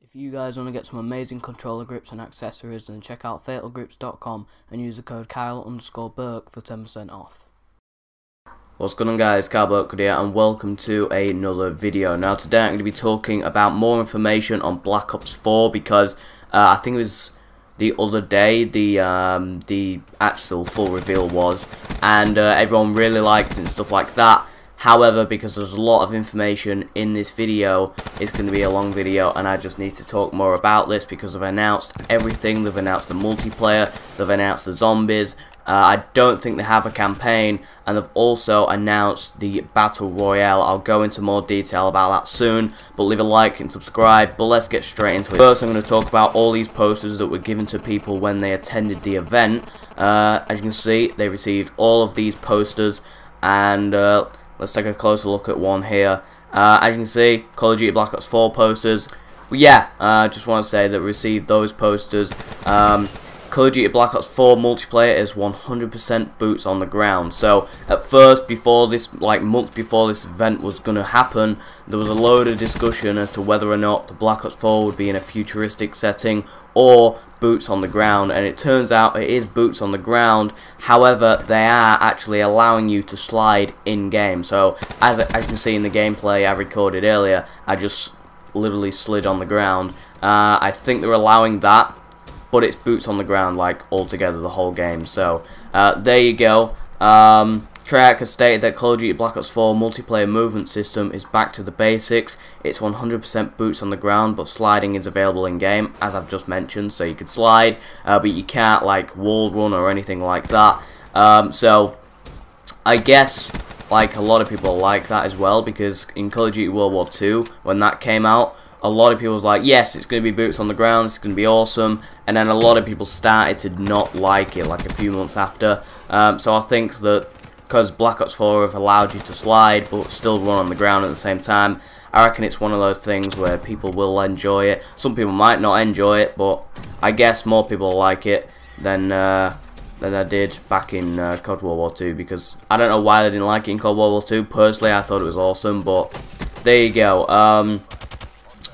If you guys want to get some amazing controller grips and accessories, then check out fatalgrips.com and use the code Kyle_Burke for 10% off. What's going on, guys? Kyle Birkwood here, and welcome to another video. Now today I'm going to be talking about more information on Black Ops 4 because I think it was the other day the actual full reveal was, and everyone really liked it and stuff like that. However, because there's a lot of information in this video, it's going to be a long video, and I just need to talk more about this because they've announced everything. They've announced the multiplayer, they've announced the zombies. I don't think they have a campaign, and they've also announced the Battle Royale. I'll go into more detail about that soon, but leave a like and subscribe. But let's get straight into it. First, I'm going to talk about all these posters that were given to people when they attended the event. As you can see, they received all of these posters, and let's take a closer look at one here. As you can see, Call of Duty Black Ops 4 posters. But yeah, I just want to say that we received those posters. Call of Duty Black Ops 4 multiplayer is 100% boots on the ground. So at first, before this, like months before this event was going to happen, there was a load of discussion as to whether or not the Black Ops 4 would be in a futuristic setting or boots on the ground, and it turns out it is boots on the ground. However, they are actually allowing you to slide in game. So as you can see in the gameplay I recorded earlier, I just literally slid on the ground. I think they're allowing that, but it's boots on the ground like altogether the whole game. So there you go. Treyarch has stated that Call of Duty Black Ops 4 multiplayer movement system is back to the basics. It's 100% boots on the ground, but sliding is available in game, as I've just mentioned. So you can slide, but you can't like wall run or anything like that. So I guess like a lot of people like that as well, because in Call of Duty World War II, when that came out, a lot of people was like, yes, it's going to be boots on the ground, it's going to be awesome, and then a lot of people started to not like it like a few months after. So I think that because Black Ops 4 have allowed you to slide but still run on the ground at the same time, I reckon it's one of those things where people will enjoy it. Some people might not enjoy it, but I guess more people like it than I did back in COD World War II, because I don't know why they didn't like it in COD World War II. Personally, I thought it was awesome, but there you go.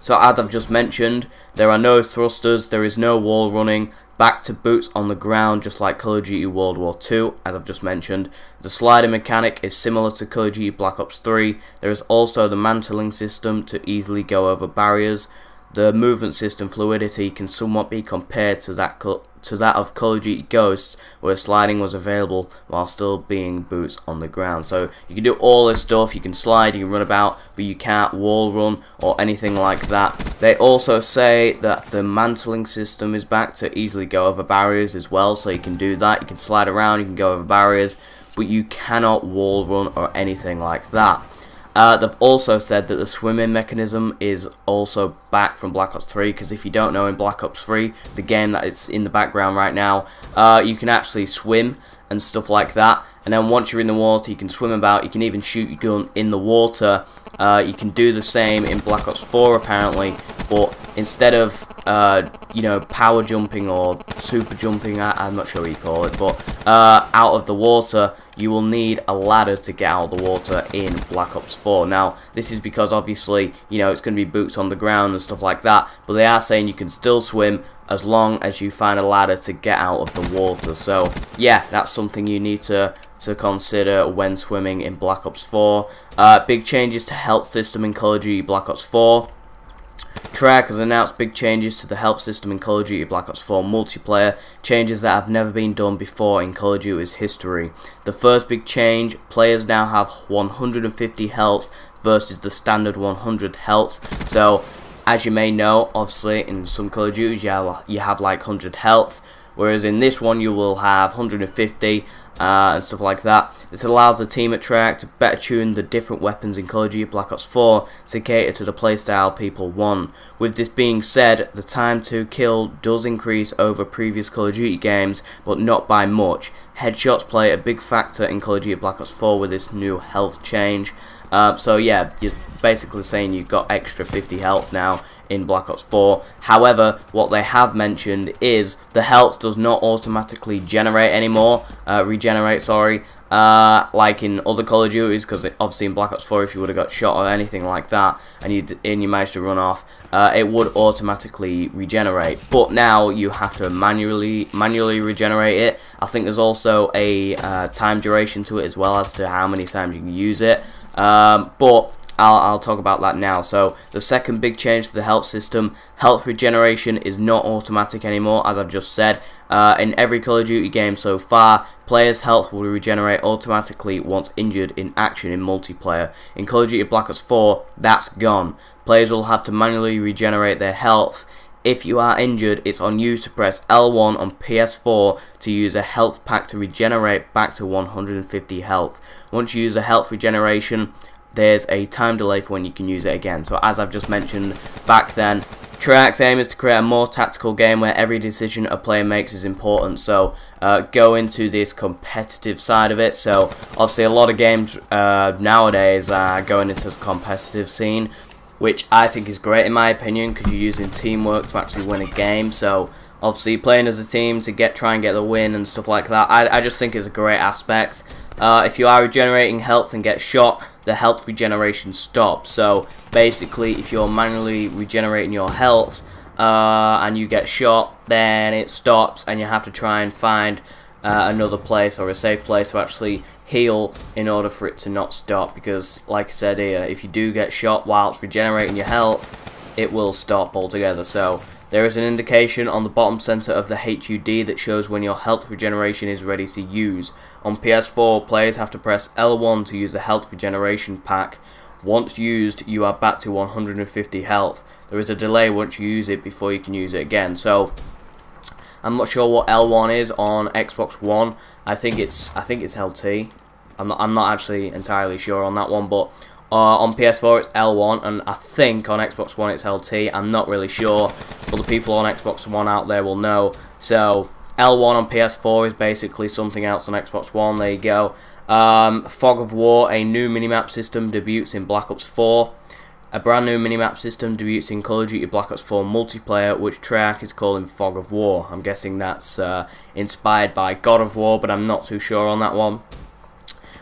So as I've just mentioned, there are no thrusters, there is no wall running, back to boots on the ground just like Call of Duty World War II, as I've just mentioned. The sliding mechanic is similar to Call of Duty Black Ops 3. There is also the mantling system to easily go over barriers. The movement system fluidity can somewhat be compared to that of Call of Duty Ghosts, where sliding was available while still being boots on the ground. So you can do all this stuff, you can slide, you can run about, but you can't wall run or anything like that. They also say that the mantling system is back to easily go over barriers as well, so you can do that, you can slide around, you can go over barriers, but you cannot wall run or anything like that. They've also said that the swimming mechanism is also back from Black Ops 3, because if you don't know, in Black Ops 3, the game that is in the background right now, you can actually swim and stuff like that, and then once you're in the water you can swim about, you can even shoot your gun in the water. You can do the same in Black Ops 4 apparently, but instead of you know, power jumping or super jumping, I'm not sure what you call it, but out of the water, you will need a ladder to get out of the water in Black Ops 4. Now, this is because obviously, you know, it's going to be boots on the ground and stuff like that, but they are saying you can still swim as long as you find a ladder to get out of the water. So yeah, that's something you need to consider when swimming in Black Ops 4. Big changes to health system in Call of Duty Black Ops 4. Treyarch has announced big changes to the health system in Call of Duty Black Ops 4 multiplayer, changes that have never been done before in Call of Duty's history. The first big change, players now have 150 health versus the standard 100 health. So, as you may know, obviously in some Call of Duties you have like 100 health, whereas in this one you will have 150 and stuff like that. This allows the team at Treyarch to better tune the different weapons in Call of Duty Black Ops 4 to cater to the playstyle people want. With this being said, the time to kill does increase over previous Call of Duty games, but not by much. Headshots play a big factor in Call of Duty Black Ops 4 with this new health change. So yeah, you're basically saying you've got extra 50 health now in Black Ops 4. However, what they have mentioned is the health does not automatically generate anymore, regenerate, sorry, like in other Call of Duties, because obviously in Black Ops 4, if you would have got shot or anything like that, and you managed to run off, it would automatically regenerate. But now you have to manually regenerate it. I think there's also a time duration to it as well as to how many times you can use it. But I'll talk about that now. So the second big change to the health system, health regeneration is not automatic anymore, as I've just said. In every Call of Duty game so far, players' health will regenerate automatically once injured in action in multiplayer. In Call of Duty Black Ops 4, that's gone. Players will have to manually regenerate their health. If you are injured, it's on you to press L1 on PS4 to use a health pack to regenerate back to 150 health. Once you use a health regeneration, there's a time delay for when you can use it again. So as I've just mentioned back then, Treyarch's aim is to create a more tactical game where every decision a player makes is important. So go into this competitive side of it. So obviously a lot of games nowadays are going into the competitive scene, which I think is great in my opinion, because you're using teamwork to actually win a game. So obviously playing as a team to try and get the win and stuff like that, I just think is a great aspect. If you are regenerating health and get shot, the health regeneration stops. So basically, if you're manually regenerating your health and you get shot, then it stops and you have to try and find another place or a safe place to actually heal in order for it to not stop. Because like I said here, if you do get shot whilst regenerating your health, it will stop altogether. So there is an indication on the bottom center of the HUD that shows when your health regeneration is ready to use. On PS4, players have to press L1 to use the health regeneration pack. Once used, you are back to 150 health. There is a delay once you use it before you can use it again. So I'm not sure what L1 is on Xbox One. I think it's LT. I'm not actually entirely sure on that one, but on PS4 it's L1, and I think on Xbox One it's LT. I'm not really sure, but the people on Xbox One out there will know. So L1 on PS4 is basically something else on Xbox One. There you go. Fog of War, a new minimap system, debuts in Black Ops 4. A brand new minimap system debuts in Call of Duty Black Ops 4 multiplayer, which Treyarch is calling Fog of War. I'm guessing that's inspired by God of War, but I'm not too sure on that one.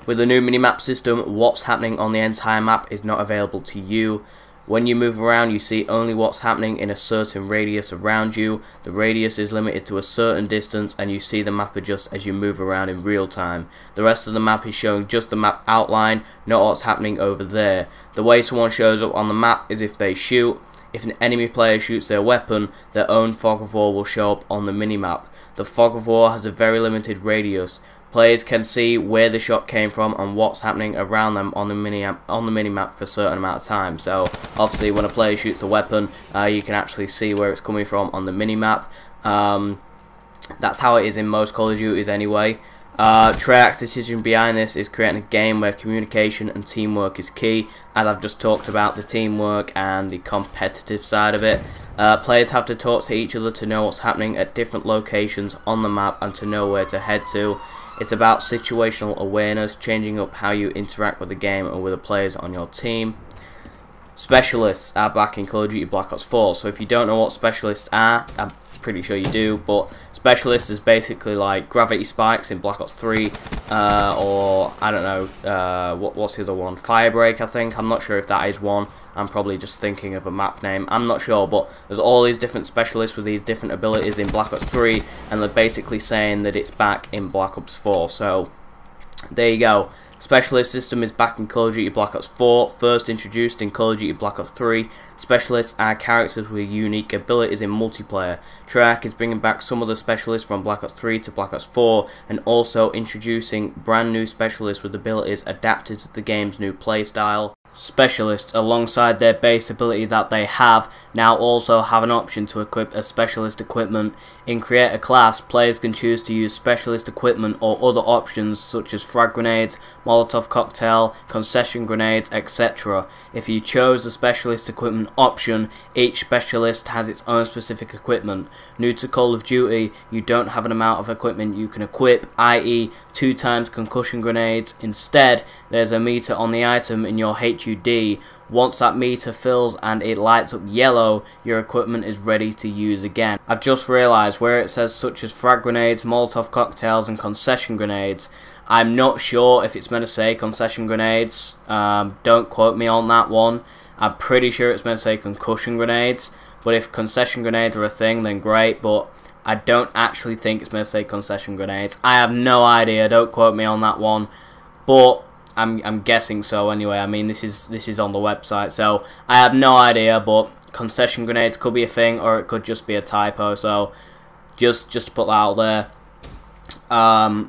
With the new minimap system, what's happening on the entire map is not available to you. When you move around, you see only what's happening in a certain radius around you. The radius is limited to a certain distance, and you see the map adjust as you move around in real time. The rest of the map is showing just the map outline, not what's happening over there. The way someone shows up on the map is if they shoot. If an enemy player shoots their weapon, their own Fog of War will show up on the minimap. The Fog of War has a very limited radius. Players can see where the shot came from and what's happening around them on the minimap for a certain amount of time. So obviously when a player shoots the weapon, you can actually see where it's coming from on the minimap. That's how it is in most Call of Duties anyway. Treyarch's decision behind this is creating a game where communication and teamwork is key, as I've just talked about the teamwork and the competitive side of it. Players have to talk to each other to know what's happening at different locations on the map and to know where to head to. It's about situational awareness, changing up how you interact with the game and with the players on your team. Specialists are back in Call of Duty Black Ops 4, so if you don't know what specialists are, I'm pretty sure you do, but specialists is basically like gravity spikes in Black Ops 3, or I don't know, what's the other one? Firebreak, I think. I'm not sure if that is one. I'm probably just thinking of a map name. I'm not sure, but there's all these different specialists with these different abilities in Black Ops 3, and they're basically saying that it's back in Black Ops 4. So there you go. Specialist system is back in Call of Duty Black Ops 4, first introduced in Call of Duty Black Ops 3. Specialists are characters with unique abilities in multiplayer. Treyarch is bringing back some of the specialists from Black Ops 3 to Black Ops 4, and also introducing brand new specialists with abilities adapted to the game's new playstyle. Specialists, alongside their base ability that they have, now also have an option to equip a specialist equipment. In Create a Class, players can choose to use specialist equipment or other options such as frag grenades, Molotov cocktail, concession grenades, etc. If you chose the specialist equipment option, each specialist has its own specific equipment. New to Call of Duty, you don't have an amount of equipment you can equip, i.e. 2 times concussion grenades. Instead, there's a meter on the item in your HUD. Once that meter fills and it lights up yellow, your equipment is ready to use again. I've just realised where it says such as frag grenades, Molotov cocktails and concession grenades, I'm not sure if it's meant to say concession grenades. Don't quote me on that one. I'm pretty sure it's meant to say concussion grenades, but if concession grenades are a thing, then great, but I don't actually think it's meant to say concession grenades. I have no idea, don't quote me on that one, but I'm guessing so anyway. I mean, this is on the website, so I have no idea, but concession grenades could be a thing, or it could just be a typo, so just to put that out there.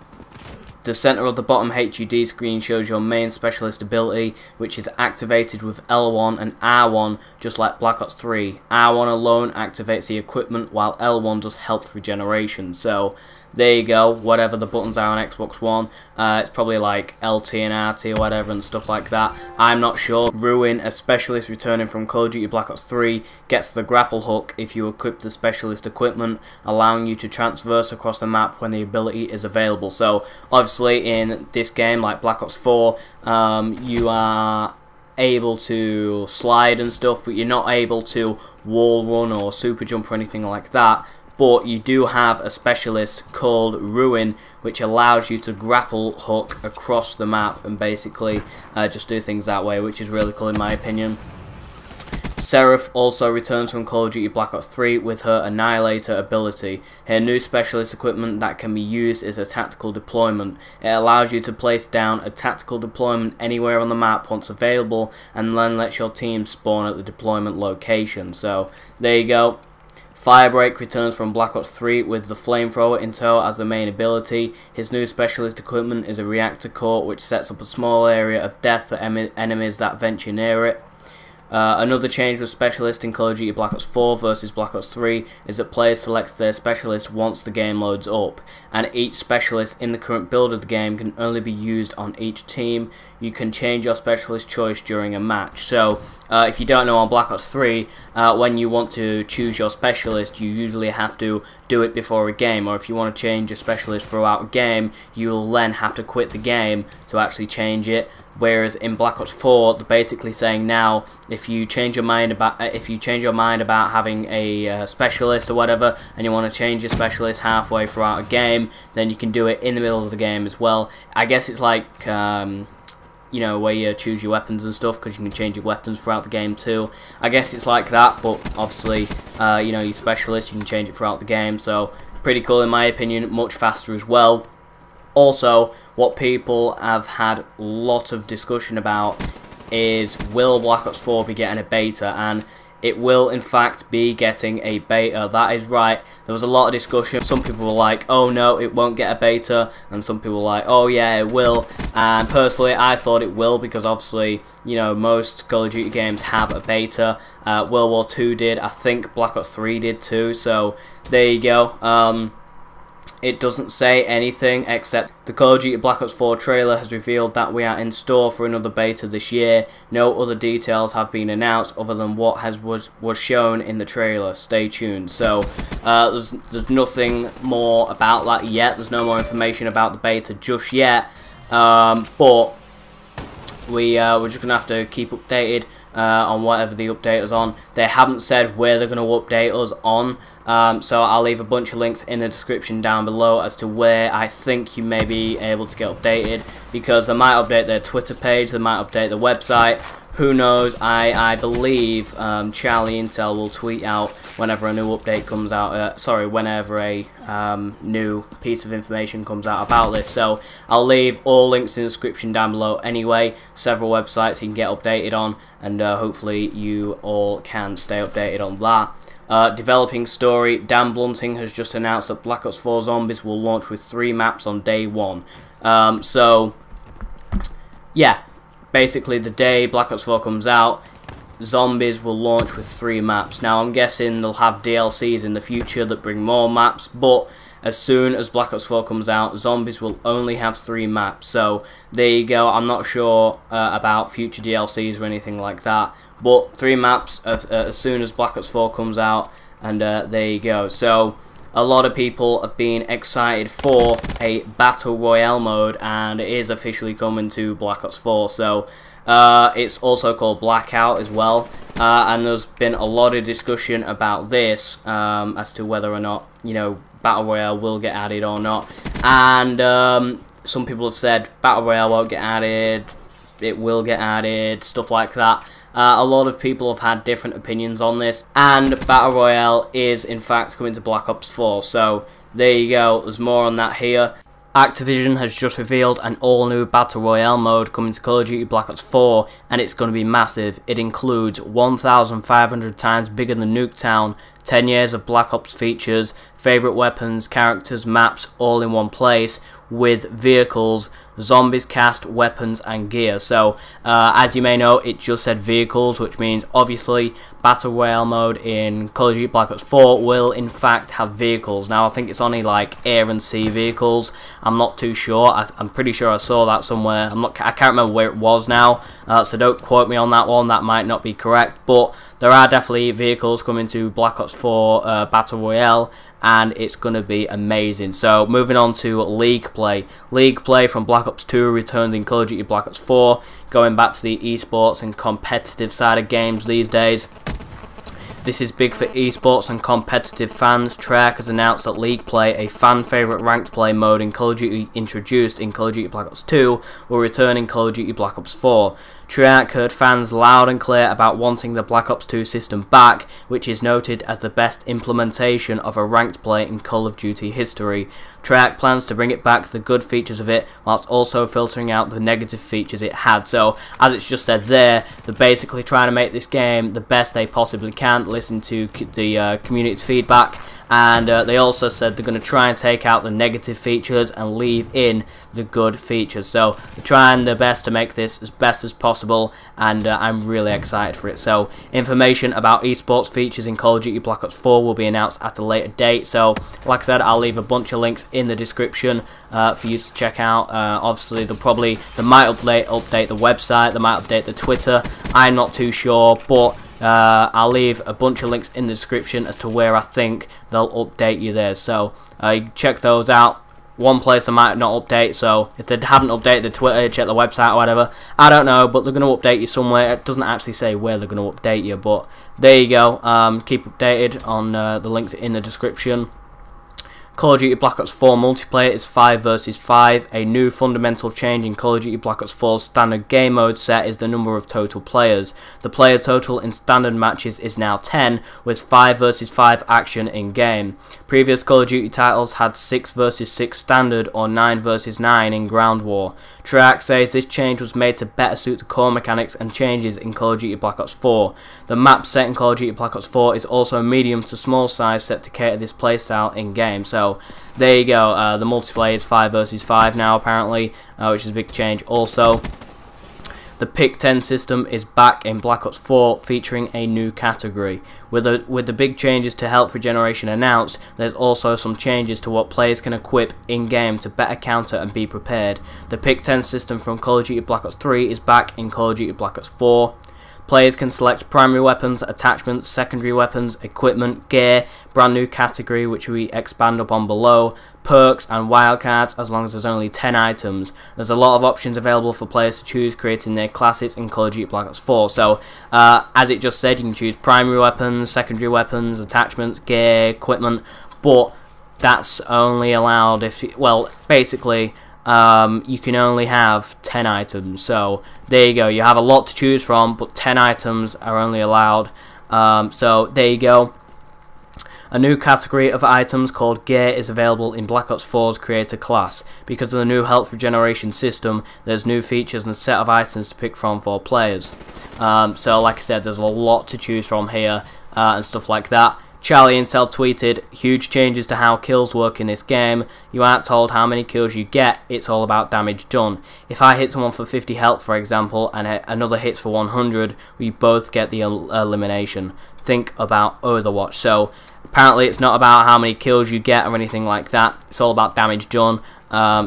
The center of the bottom HUD screen shows your main specialist ability, which is activated with L1 and R1, just like Black Ops 3. R1 alone activates the equipment, while L1 does health regeneration. So there you go, whatever the buttons are on Xbox One. It's probably like LT and RT or whatever and stuff like that. I'm not sure. Ruin, a specialist returning from Call of Duty Black Ops 3, gets the grapple hook if you equip the specialist equipment, allowing you to transverse across the map when the ability is available. So obviously in this game, like Black Ops 4, you are able to slide and stuff, but you're not able to wall run or super jump or anything like that. But you do have a specialist called Ruin, which allows you to grapple hook across the map and basically just do things that way, which is really cool in my opinion. Seraph also returns from Call of Duty Black Ops 3 with her Annihilator ability. Her new specialist equipment that can be used is a tactical deployment. It allows you to place down a tactical deployment anywhere on the map once available, and then lets your team spawn at the deployment location. So there you go. Firebreak returns from Black Ops 3 with the flamethrower in tow as the main ability. His new specialist equipment is a reactor core which sets up a small area of death for enemies that venture near it. Another change with specialist in Call of Duty Black Ops 4 versus Black Ops 3 is that players select their specialist once the game loads up, and each specialist in the current build of the game can only be used on each team. You can change your specialist choice during a match. So if you don't know, on Black Ops 3, when you want to choose your specialist, you usually have to do it before a game, or if you want to change your specialist throughout a game, you'll then have to quit the game to actually change it. Whereas in Black Ops 4, they're basically saying now, if you change your mind about having a specialist or whatever, and you want to change your specialist halfway throughout a game, then you can do it in the middle of the game as well. I guess it's like you know, where you choose your weapons and stuff, because you can change your weapons throughout the game too. I guess it's like that, but obviously, you know, your specialist, you can change it throughout the game. So pretty cool in my opinion, much faster as well. Also, what people have had a lot of discussion about is, will Black Ops 4 be getting a beta? And it will in fact be getting a beta. That is right. There was a lot of discussion. Some people were like, oh no, it won't get a beta, and some people were like, oh yeah, it will. And personally, I thought it will, because obviously, you know, most Call of Duty games have a beta. World War II did. I think Black Ops 3 did too. So there you go. It doesn't say anything except the Call of Duty Black Ops 4 trailer has revealed that we are in store for another beta this year. No other details have been announced other than what was shown in the trailer. Stay tuned. So there's nothing more about that yet. There's no more information about the beta just yet. But we're just gonna have to keep updated on whatever the update is on. They haven't said where they're going to update us on, so I'll leave a bunch of links in the description down below as to where I think you may be able to get updated, because they might update their Twitter page, they might update the website, who knows. I believe Charlie Intel will tweet out whenever a new update comes out, whenever a new piece of information comes out about this. So I'll leave all links in the description down below anyway, several websites you can get updated on, and hopefully you all can stay updated on that. Developing story, Dan Blunting has just announced that Black Ops 4 Zombies will launch with 3 maps on day 1. So yeah, basically the day Black Ops 4 comes out, Zombies will launch with 3 maps. Now I'm guessing they'll have DLCs in the future that bring more maps, but as soon as Black Ops 4 comes out, Zombies will only have 3 maps. So there you go. I'm not sure about future DLCs or anything like that, but 3 maps as soon as Black Ops 4 comes out, and there you go. So a lot of people have been excited for a Battle Royale mode, and it is officially coming to Black Ops 4. So it's also called Blackout as well, and there's been a lot of discussion about this as to whether or not, you know, Battle Royale will get added or not. And some people have said Battle Royale won't get added, it will get added, stuff like that. A lot of people have had different opinions on this, and Battle Royale is in fact coming to Black Ops 4, so there you go, there's more on that here. Activision has just revealed an all-new Battle Royale mode coming to Call of Duty Black Ops 4, and it's going to be massive. It includes 1,500 times bigger than Nuketown, 10 years of Black Ops features, favourite weapons, characters, maps, all in one place, with vehicles, zombies, cast, weapons and gear. So as you may know, it just said vehicles, which means obviously Battle Royale mode in Call of Duty Black Ops 4 will in fact have vehicles. Now I think it's only like air and sea vehicles, I'm not too sure. I'm pretty sure I saw that somewhere. I can't remember where it was now, so don't quote me on that one, that might not be correct, but there are definitely vehicles coming to Black Ops 4 Battle Royale, and it's going to be amazing. So moving on to League Play. League Play from Black Ops 2 returns in Call of Duty Black Ops 4, going back to the esports and competitive side of games these days. This is big for esports and competitive fans. Treyarch has announced that League Play, a fan favourite ranked play mode in Call of Duty introduced in Call of Duty Black Ops 2, will return in Call of Duty Black Ops 4. Treyarch heard fans loud and clear about wanting the Black Ops 2 system back, which is noted as the best implementation of a ranked play in Call of Duty history. Treyarch plans to bring it back the good features of it, whilst also filtering out the negative features it had. So, as it's just said there, they're basically trying to make this game the best they possibly can, listen to the community's feedback, and they also said they're going to try and take out the negative features and leave in the good features. So they're trying their best to make this as best as possible, and I'm really excited for it. So information about esports features in Call of Duty Black Ops 4 will be announced at a later date. So like I said, I'll leave a bunch of links in the description for you to check out. Obviously they might update the website, they might update the Twitter, I'm not too sure, but I'll leave a bunch of links in the description as to where I think they'll update you there. So you check those out. One place I might not update, so if they haven't updated the Twitter, check the website or whatever. I don't know, but they're going to update you somewhere. It doesn't actually say where they're going to update you, but there you go. Keep updated on the links in the description. Call of Duty Black Ops 4 multiplayer is 5 versus 5. A new fundamental change in Call of Duty Black Ops 4's standard game mode set is the number of total players. The player total in standard matches is now 10, with 5 versus 5 action in game. Previous Call of Duty titles had 6 versus 6 standard or 9 versus 9 in ground war. Treyarch says this change was made to better suit the core mechanics and changes in Call of Duty Black Ops 4. The map set in Call of Duty Black Ops 4 is also medium to small size, set to cater this playstyle in game. So there you go, the multiplayer is 5 versus 5 now apparently, which is a big change also. The Pick 10 system is back in Black Ops 4, featuring a new category. With the big changes to health regeneration announced, there's also some changes to what players can equip in-game to better counter and be prepared. The Pick 10 system from Call of Duty Black Ops 3 is back in Call of Duty Black Ops 4. Players can select primary weapons, attachments, secondary weapons, equipment, gear, brand new category which we expand upon below, perks and wildcards as long as there's only 10 items. There's a lot of options available for players to choose, creating their classes in Call of Duty Black Ops 4. So as it just said, you can choose primary weapons, secondary weapons, attachments, gear, equipment, but that's only allowed if, well, basically you can only have 10 items. So there you go, you have a lot to choose from, but 10 items are only allowed. So there you go. A new category of items called gear is available in Black Ops 4's creator class. Because of the new health regeneration system, there's new features and a set of items to pick from for players. So like I said, there's a lot to choose from here and stuff like that. Charlie Intel tweeted, "Huge changes to how kills work in this game. You aren't told how many kills you get, it's all about damage done. If I hit someone for 50 health for example, and another hits for 100, we both get the elimination. Think about Overwatch." So apparently it's not about how many kills you get or anything like that, it's all about damage done.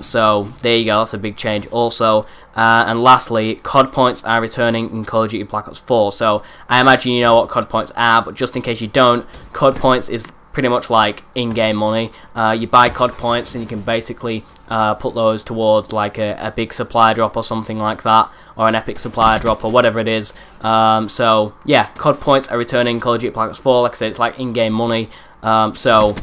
So there you go, that's a big change also. And lastly, COD points are returning in Call of Duty Black Ops 4. So I imagine you know what COD points are, but just in case you don't, COD points is pretty much like in-game money. You buy COD points and you can basically put those towards like a big supply drop or something like that, or an epic supply drop or whatever it is. So yeah, COD points are returning Call of Duty Black Ops 4. Like I said, it's like in-game money. So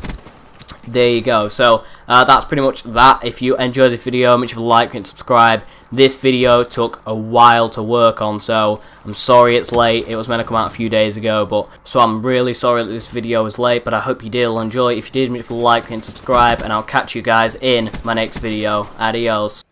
there you go. So that's pretty much that. If you enjoyed this video, make sure to like and subscribe. This video took a while to work on, so I'm sorry it's late. It was meant to come out a few days ago, so I'm really sorry that this video was late, but I hope you did enjoy. If you did, make sure to like and subscribe, and I'll catch you guys in my next video. Adios.